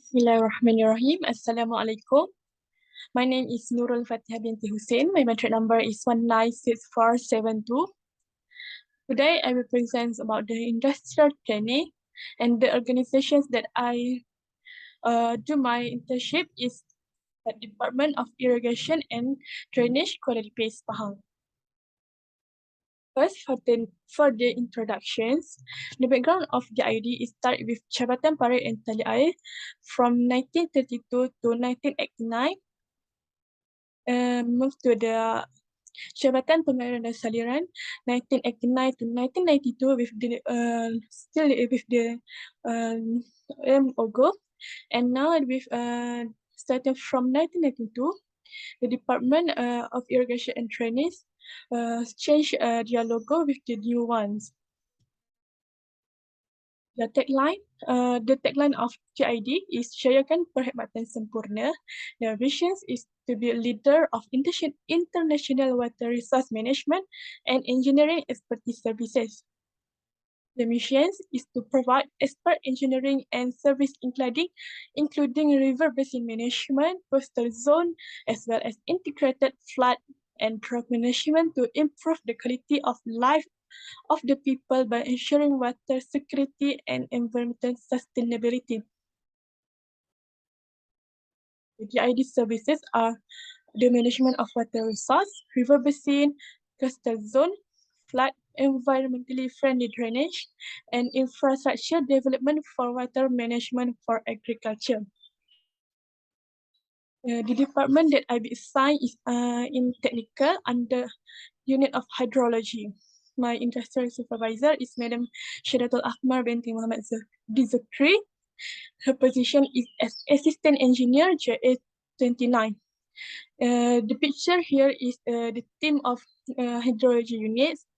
Bismillahirrahmanirrahim. Assalamualaikum. My name is Fatihah Binti Hussin. My metric number is 196472. Today I will present about the industrial training and the organizations that I do my internship is at Department of Irrigation and Drainage Kuala Lumpur, Pahang. First, for the introductions, the background of the ID is start with Jabatan Parit and Tali Air from 1932 to 1989. Move to the Jabatan Pengairan dan Saliran 1989 to 1992 with the still with the logo, and now with starting from 1992, the Department of Irrigation and Drainage changed their logo with the new ones. The tagline of GID is Jayakan Perkhidmatan Sempurna. Their vision is to be a leader of international water resource management and engineering expertise services. The mission is to provide expert engineering and service including river basin management, coastal zone, as well as integrated flood and drought management to improve the quality of life of the people by ensuring water security and environmental sustainability. The GID services are the management of water resource, river basin, coastal zone, flood, environmentally friendly drainage, and infrastructure development for water management for agriculture. The department that I be assigned is in technical under unit of hydrology. My industrial supervisor is Madam Syaratul Ahmar Binti Muhammad Zakri. Her position is as assistant engineer JA29. The picture here is the team of hydrology units.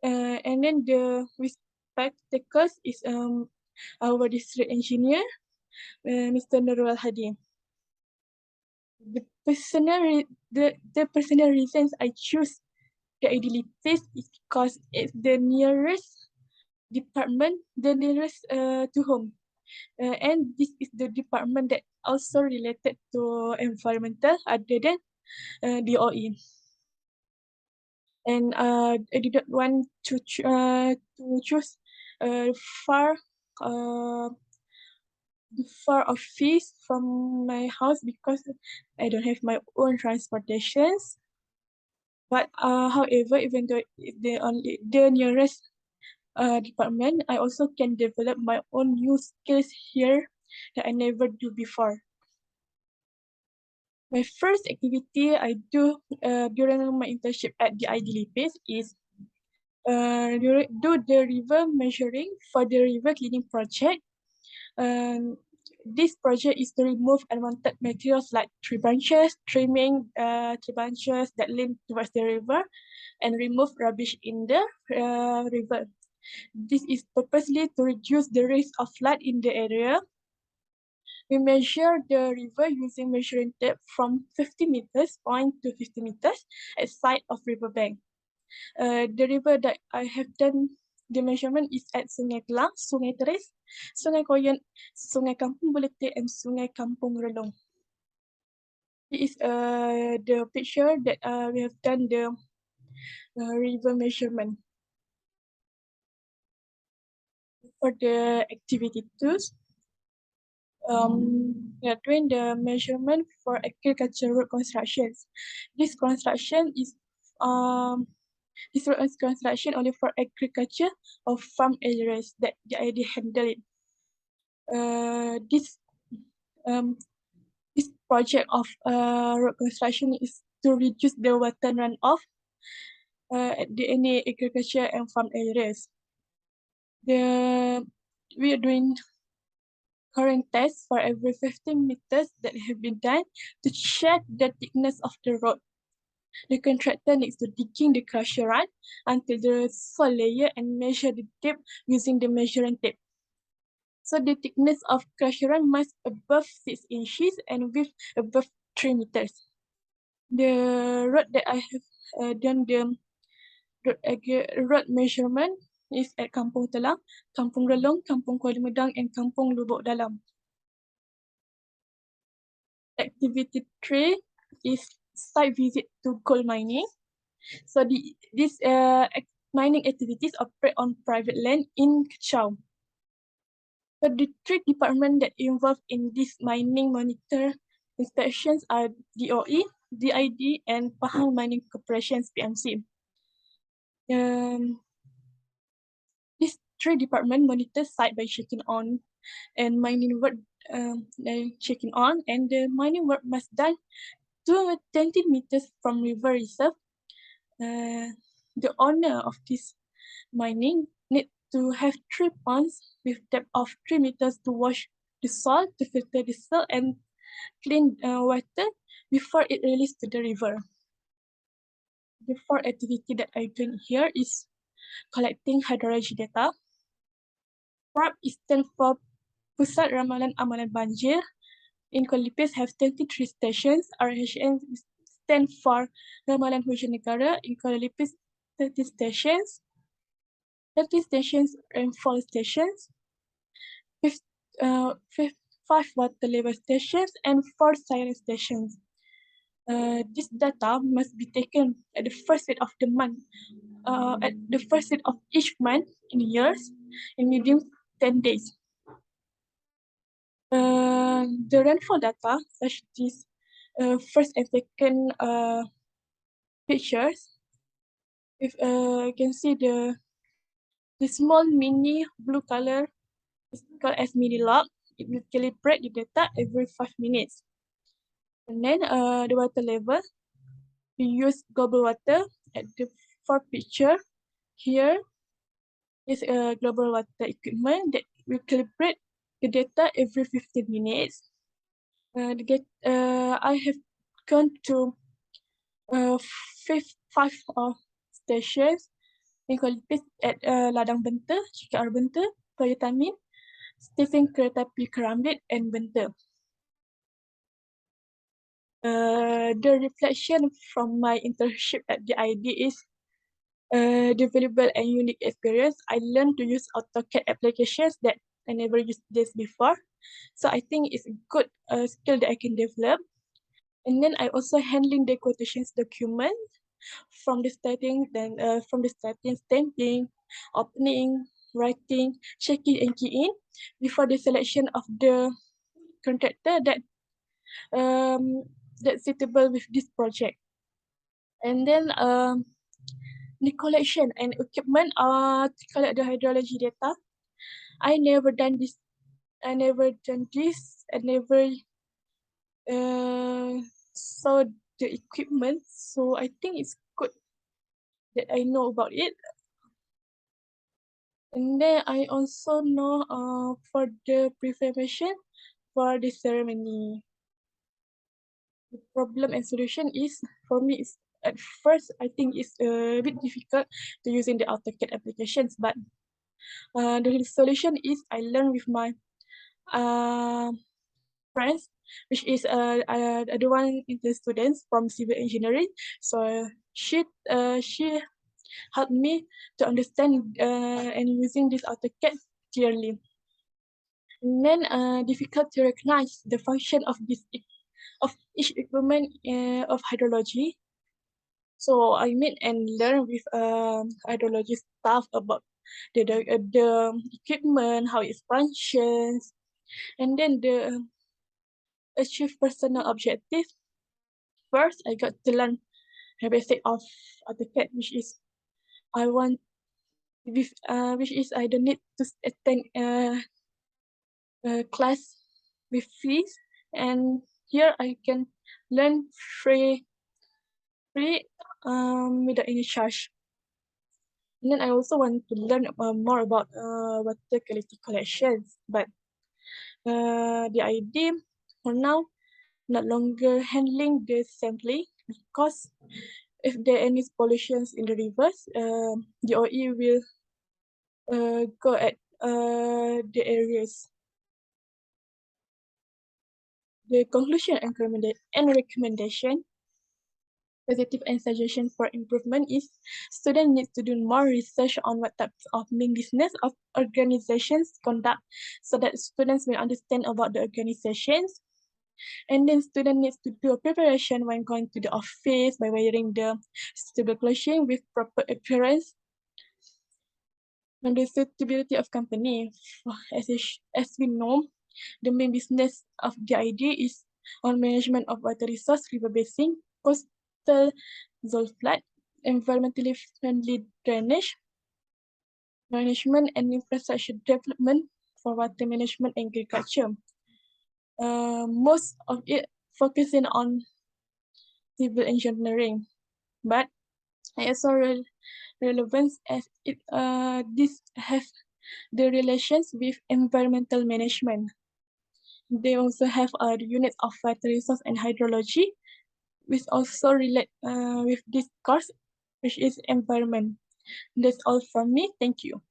And then the with spectacles is our district engineer, Mr. Nurul Hadi. The personal reasons I choose the ideally place is because it's the nearest department, the nearest to home. And this is the department that also related to environmental other than DOE. And I didn't want to choose far office from my house because I don't have my own transportations. But however, even though it's the nearest department, I also can develop my own new skills here that I never do before. My first activity I do during my internship at the Ideally Base is do the river measuring for the river cleaning project. This project is to remove unwanted materials like tree branches, trimming tree branches that lean towards the river, and remove rubbish in the river. This is purposely to reduce the risk of flood in the area. We measure the river using measuring tape from 50 meters point to 50 meters at side of riverbank. The river that I have done the measurement is at Sungai Kelang, Sungai Teres, Sungai Koyan, Sungai Kampung Bulete, and Sungai Kampung Relong. This is the picture that we have done the river measurement. For the activity tools, we are doing the measurement for agricultural road constructions. This construction is this road construction only for agriculture or farm areas that the ID handle it. This project of road construction is to reduce the water runoff at any agriculture and farm areas. We are doing current tests for every 15 meters that have been done to check the thickness of the road. The contractor needs to digging the crusher run until the soil layer and measure the depth using the measuring tape. So the thickness of crusher run must above 6 inches and width above 3 meters. The road that I have done the road measurement is at Kampung Telang, Kampung Relong, Kampung Kuala Medang, and Kampung Lubuk Dalam. Activity 3 is site visit to coal mining. So these mining activities operate on private land in Kachau. So the three departments that involved in this mining monitor inspections are DOE, DID, and Pahang Mining Corporation's PMC. These three departments monitor site by checking on and mining work checking on, and the mining work must done 220 meters from river reserve. The owner of this mining need to have 3 ponds with depth of 3 meters to wash the soil, to filter the soil, and clean water before it released to the river. The fourth activity that I do here is collecting hydrology data. PRAP stands for Pusat Ramalan Amalan Banjir. In Kuala Lumpur have 23 stations. RHN stand for Ramalan Hujan Negara. In Kuala Lumpur, 30 stations. 30 stations rainfall stations. 5 water level stations and 4 silent stations. This data must be taken at the first week of the month, at the first week of each month in years, in medium 10 days. The rainfall data, such as first and second pictures, if you can see the small mini blue color is called as mini log. It will calibrate the data every 5 minutes. And then the water level, we use global water at the fourth picture. Here is a global water equipment that will calibrate the data every 15 minutes. I have gone to 5 stations in Kuala Lumpur at Ladang Benta, KR Benta, Toya Tamin, Stesen Kereta Api Keramlit, and Benta. The reflection from my internship at the ID is the valuable and unique experience. I learned to use AutoCAD applications that I never used this before. So I think it's a good skill that I can develop. And then I also handling the quotations document from the starting, stamping, opening, writing, checking and keying before the selection of the contractor that's suitable with this project. And then the collection and equipment to collect the hydrology data. I never done this. I never saw the equipment. So I think it's good that I know about it. And then I also know for the preparation for the ceremony. The problem and solution is, for me, is at first I think it's a bit difficult to using the AutoCAD applications, but the solution is I learn with my friends, which is other one in the students from civil engineering. So she helped me to understand and using this AutoCAD clearly. And then difficult to recognize the function of each equipment of hydrology. So I meet and learn with hydrology staff about the equipment, how it functions, and then the achieve personal objective. First, I got to learn the basic of AutoCAD, which is I want which is I don't need to attend class with fees, and here I can learn free without any charge. And then I also want to learn more about water quality collections, but the idea for now not longer handling the sampling, because if there are any pollutions in the rivers, the OE will go at the areas. The conclusion and recommendation, positive and suggestion for improvement is students need to do more research on what types of main business of organizations conduct, so that students will understand about the organizations. And then student needs to do a preparation when going to the office by wearing the suitable clothing with proper appearance and the suitability of company. As we know, the main business of the idea is on management of water resource, river basin, coastal zone flood, environmentally friendly drainage, management and infrastructure development for water management and agriculture. Most of it focusing on civil engineering, but it also relevance as it this have the relations with environmental management. They also have a unit of water resource and hydrology, which also relate with this course, which is environment. That's all from me. Thank you.